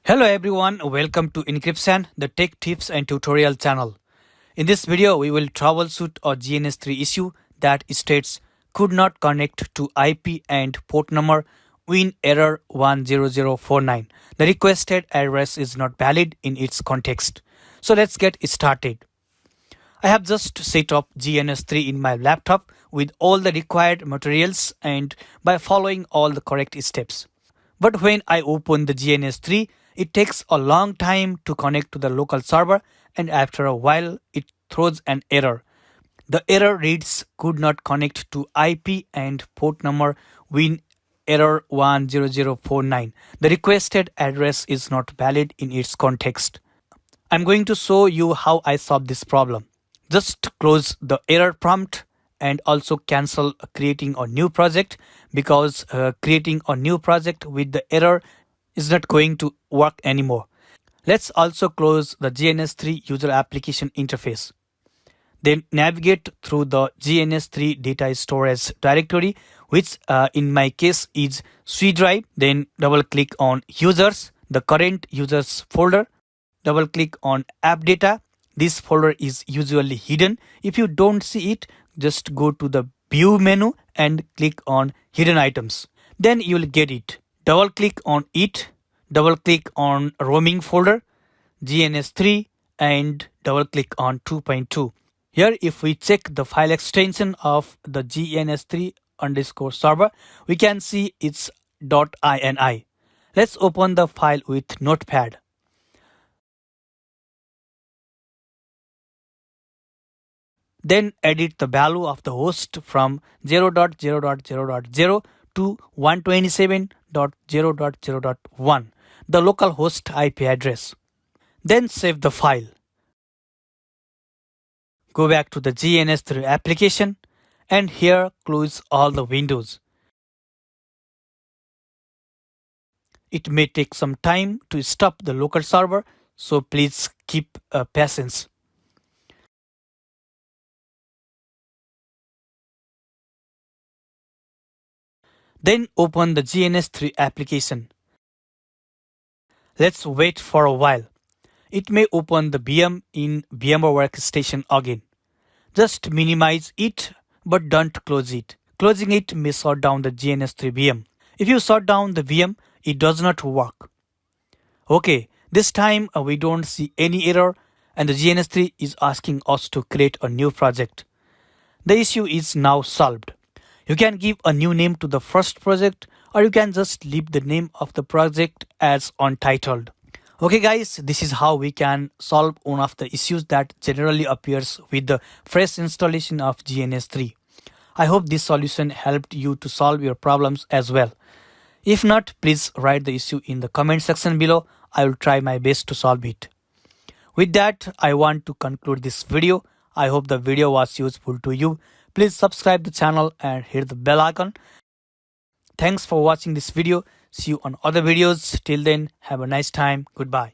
Hello everyone, welcome to Encryption, the tech tips and tutorial channel. In this video, we will troubleshoot a GNS3 issue that states could not connect to IP and port number WinError 10049. The requested address is not valid in its context. So let's get started. I have just set up GNS3 in my laptop with all the required materials and by following all the correct steps. But when I open the GNS3, it takes a long time to connect to the local server, and after a while it throws an error. The error reads could not connect to IP and port number WinError 10049. The requested address is not valid in its context. I'm going to show you how I solve this problem. Just close the error prompt and also cancel creating a new project because creating a new project with the error is not going to work anymore. Let's also close the GNS3 user application interface. Then navigate through the GNS3 data storage directory, which in my case is C drive. Then double click on users, the current users folder. Double click on app data. This folder is usually hidden. If you don't see it, just go to the view menu and click on hidden items. Then you will get it. Double click on it. Double click on roaming folder, GNS3 and double click on 2.2. Here if we check the file extension of the GNS3 underscore server, we can see it's .ini. Let's open the file with Notepad. Then edit the value of the host from 0.0.0.0 to 127.0.0.1, the local host IP address. Then save the file. Go back to the GNS3 application and here close all the windows. It may take some time to stop the local server, so please keep patience. Then open the GNS3 application. Let's wait for a while. It may open the VM in VMware Workstation again. Just minimize it, but don't close it. Closing it may shut down the GNS3 VM. If you shut down the VM, it does not work. Okay, this time we don't see any error and the GNS3 is asking us to create a new project. The issue is now solved. You can give a new name to the first project or you can just leave the name of the project as untitled. Okay guys, this is how we can solve one of the issues that generally appears with the fresh installation of GNS3. I hope this solution helped you to solve your problems as well. If not, please write the issue in the comment section below. I will try my best to solve it. With that, I want to conclude this video. I hope the video was useful to you. Please subscribe the channel and hit the bell icon. Thanks for watching this video. See you on other videos. Till then, have a nice time. Goodbye.